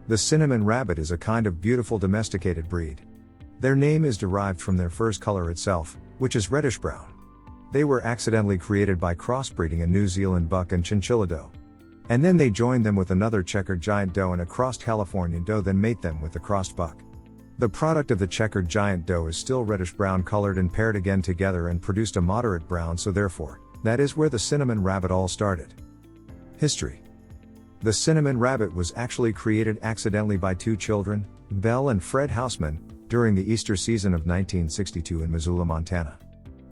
The cinnamon rabbit is a kind of beautiful domesticated breed. Their name is derived from their fur's color itself, which is reddish-brown. They were accidentally created by crossbreeding a New Zealand Buck and Chinchilla doe. And then they joined them with another Checkered Giant doe and a crossed Californian doe, then mate them with the crossed buck. The product of the Checkered Giant doe is still reddish-brown colored and paired again together and produced a moderate brown, so therefore, that is where the cinnamon rabbit all started. History. The cinnamon rabbit was actually created accidentally by two children, Belle and Fred Houseman, during the Easter season of 1962 in Missoula, Montana.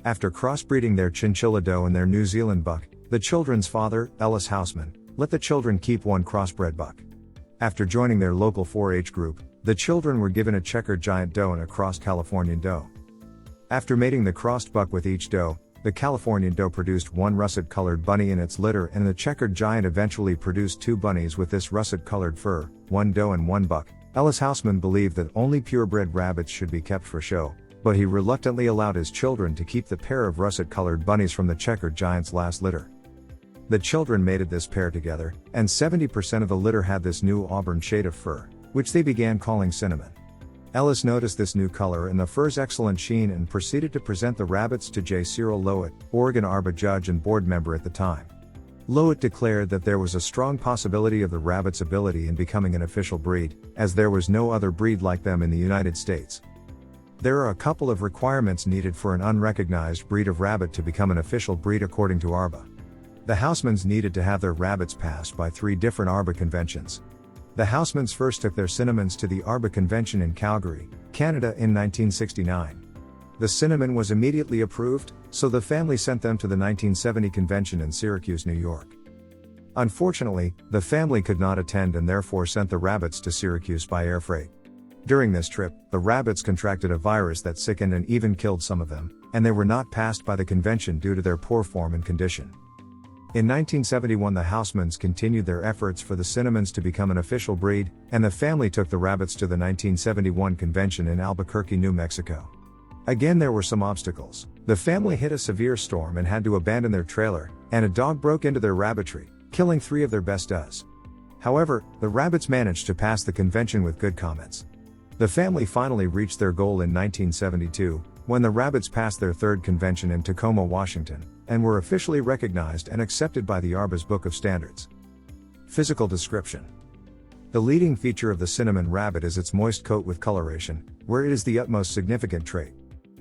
After crossbreeding their chinchilla doe and their New Zealand buck, the children's father, Ellis Houseman, let the children keep one crossbred buck. After joining their local 4-H group, the children were given a Checkered Giant doe and a crossed Californian doe. After mating the crossed buck with each doe, the Californian doe produced one russet-colored bunny in its litter, and the Checkered Giant eventually produced two bunnies with this russet-colored fur, one doe and one buck. Ellis Houseman believed that only purebred rabbits should be kept for show, but he reluctantly allowed his children to keep the pair of russet-colored bunnies from the Checkered Giant's last litter. The children mated this pair together, and 70% of the litter had this new auburn shade of fur, which they began calling cinnamon. Ellis noticed this new color and the fur's excellent sheen and proceeded to present the rabbits to J. Cyril Lowett, Oregon ARBA judge and board member at the time. Lowett declared that there was a strong possibility of the rabbit's ability in becoming an official breed, as there was no other breed like them in the United States. There are a couple of requirements needed for an unrecognized breed of rabbit to become an official breed according to ARBA. The Housemans needed to have their rabbits passed by 3 different ARBA conventions. The Housemans first took their cinnamons to the ARBA convention in Calgary, Canada in 1969. The cinnamon was immediately approved, so the family sent them to the 1970 convention in Syracuse, New York. Unfortunately, the family could not attend and therefore sent the rabbits to Syracuse by air freight. During this trip, the rabbits contracted a virus that sickened and even killed some of them, and they were not passed by the convention due to their poor form and condition. In 1971, the Housemans continued their efforts for the cinnamons to become an official breed, and the family took the rabbits to the 1971 convention in Albuquerque, New Mexico. Again, there were some obstacles. The family hit a severe storm and had to abandon their trailer, and a dog broke into their rabbitry, killing 3 of their best does. However, the rabbits managed to pass the convention with good comments. The family finally reached their goal in 1972, when the rabbits passed their 3rd convention in Tacoma, Washington, and were officially recognized and accepted by the ARBA's Book of Standards. Physical description. The leading feature of the cinnamon rabbit is its moist coat with coloration, where it is the utmost significant trait.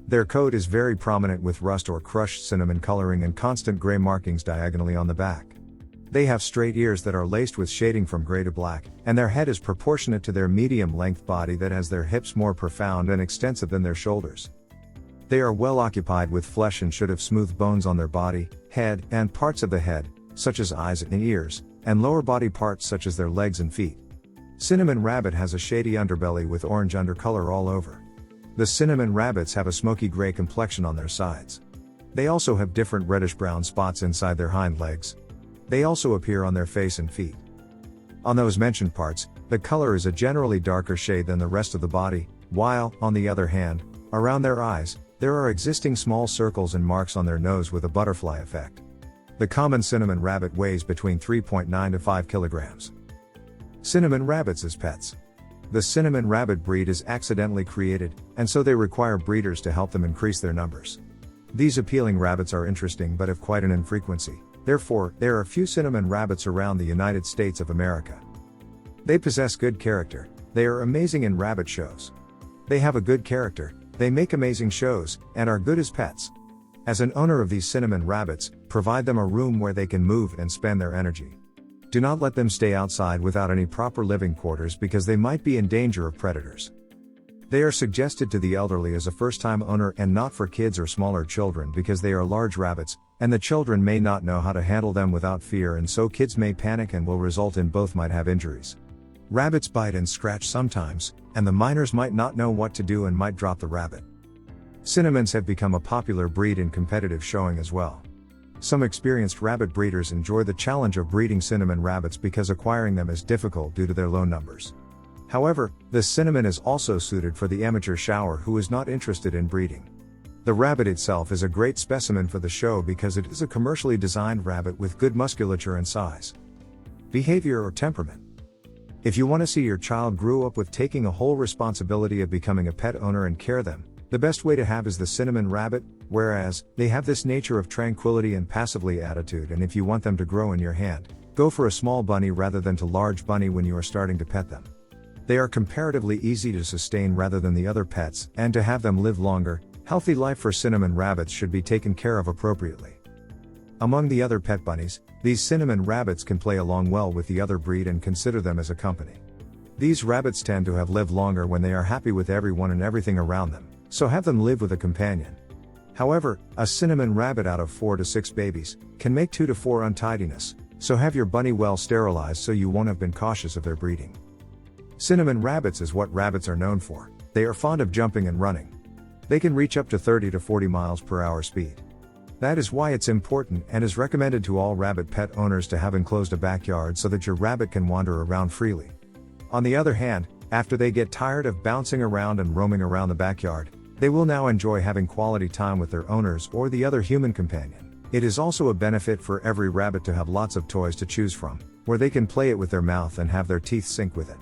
Their coat is very prominent with rust or crushed cinnamon coloring and constant gray markings diagonally on the back. They have straight ears that are laced with shading from gray to black, and their head is proportionate to their medium-length body that has their hips more profound and extensive than their shoulders. They are well occupied with flesh and should have smooth bones on their body, head, and parts of the head, such as eyes and ears, and lower body parts such as their legs and feet. Cinnamon rabbit has a shady underbelly with orange undercolor all over. The cinnamon rabbits have a smoky gray complexion on their sides. They also have different reddish-brown spots inside their hind legs. They also appear on their face and feet. On those mentioned parts, the color is a generally darker shade than the rest of the body, while, on the other hand, around their eyes, there are existing small circles and marks on their nose with a butterfly effect. The common cinnamon rabbit weighs between 3.9 to 5 kilograms. Cinnamon rabbits as pets. The cinnamon rabbit breed is accidentally created, and so they require breeders to help them increase their numbers. These appealing rabbits are interesting but have quite an infrequency. Therefore, there are few cinnamon rabbits around the United States of America. They possess good character. They are amazing in rabbit shows. They have a good character, they make amazing shows, and are good as pets. As an owner of these cinnamon rabbits, provide them a room where they can move and spend their energy. Do not let them stay outside without any proper living quarters because they might be in danger of predators. They are suggested to the elderly as a first-time owner and not for kids or smaller children because they are large rabbits, and the children may not know how to handle them without fear, and so kids may panic and will result in both might have injuries. Rabbits bite and scratch sometimes, and the minors might not know what to do and might drop the rabbit. Cinnamons have become a popular breed in competitive showing as well. Some experienced rabbit breeders enjoy the challenge of breeding cinnamon rabbits because acquiring them is difficult due to their low numbers. However, the cinnamon is also suited for the amateur shower who is not interested in breeding. The rabbit itself is a great specimen for the show because it is a commercially designed rabbit with good musculature and size. Behavior or temperament. If you want to see your child grow up with taking a whole responsibility of becoming a pet owner and care them, the best way to have is the cinnamon rabbit, whereas, they have this nature of tranquility and passively attitude, and if you want them to grow in your hand, go for a small bunny rather than to large bunny when you are starting to pet them. They are comparatively easy to sustain rather than the other pets, and to have them live longer, healthy life for cinnamon rabbits should be taken care of appropriately. Among the other pet bunnies, these cinnamon rabbits can play along well with the other breed and consider them as a company. These rabbits tend to have lived longer when they are happy with everyone and everything around them, so have them live with a companion. However, a cinnamon rabbit out of 4 to 6 babies can make 2 to 4 untidiness, so have your bunny well sterilized so you won't have been cautious of their breeding. Cinnamon rabbits is what rabbits are known for. They are fond of jumping and running. They can reach up to 30 to 40 miles per hour speed. That is why it's important and is recommended to all rabbit pet owners to have enclosed a backyard so that your rabbit can wander around freely. On the other hand, after they get tired of bouncing around and roaming around the backyard, they will now enjoy having quality time with their owners or the other human companion. It is also a benefit for every rabbit to have lots of toys to choose from, where they can play it with their mouth and have their teeth sync with it.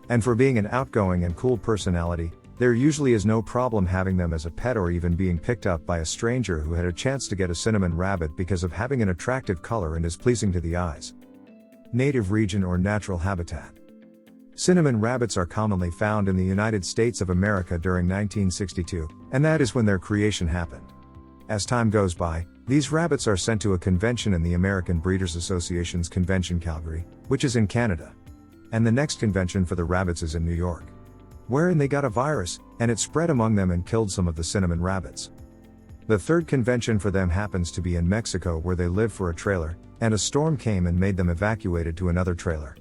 And for being an outgoing and cool personality, there usually is no problem having them as a pet or even being picked up by a stranger who had a chance to get a cinnamon rabbit because of having an attractive color and is pleasing to the eyes. Native region or natural habitat. Cinnamon rabbits are commonly found in the United States of America during 1962, and that is when their creation happened. As time goes by, these rabbits are sent to a convention in the American Breeders Association's Convention Calgary, which is in Canada. And the next convention for the rabbits is in New York, wherein they got a virus, and it spread among them and killed some of the cinnamon rabbits. The third convention for them happens to be in Mexico, where they lived for a trailer, and a storm came and made them evacuated to another trailer.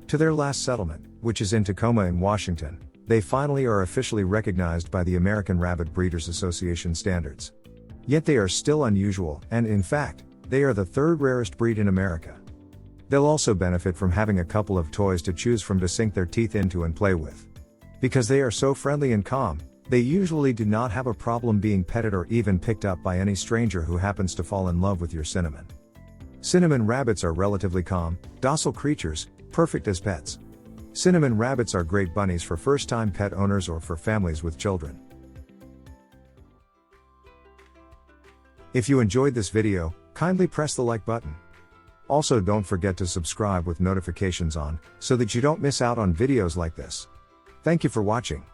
To their last settlement, which is in Tacoma in Washington, they finally are officially recognized by the American Rabbit Breeders Association standards. Yet they are still unusual, and in fact, they are the third rarest breed in America. They'll also benefit from having a couple of toys to choose from to sink their teeth into and play with. Because they are so friendly and calm, they usually do not have a problem being petted or even picked up by any stranger who happens to fall in love with your cinnamon. Cinnamon rabbits are relatively calm, docile creatures, perfect as pets. Cinnamon rabbits are great bunnies for first-time pet owners or for families with children. If you enjoyed this video, kindly press the like button. Also, don't forget to subscribe with notifications on, so that you don't miss out on videos like this. Thank you for watching.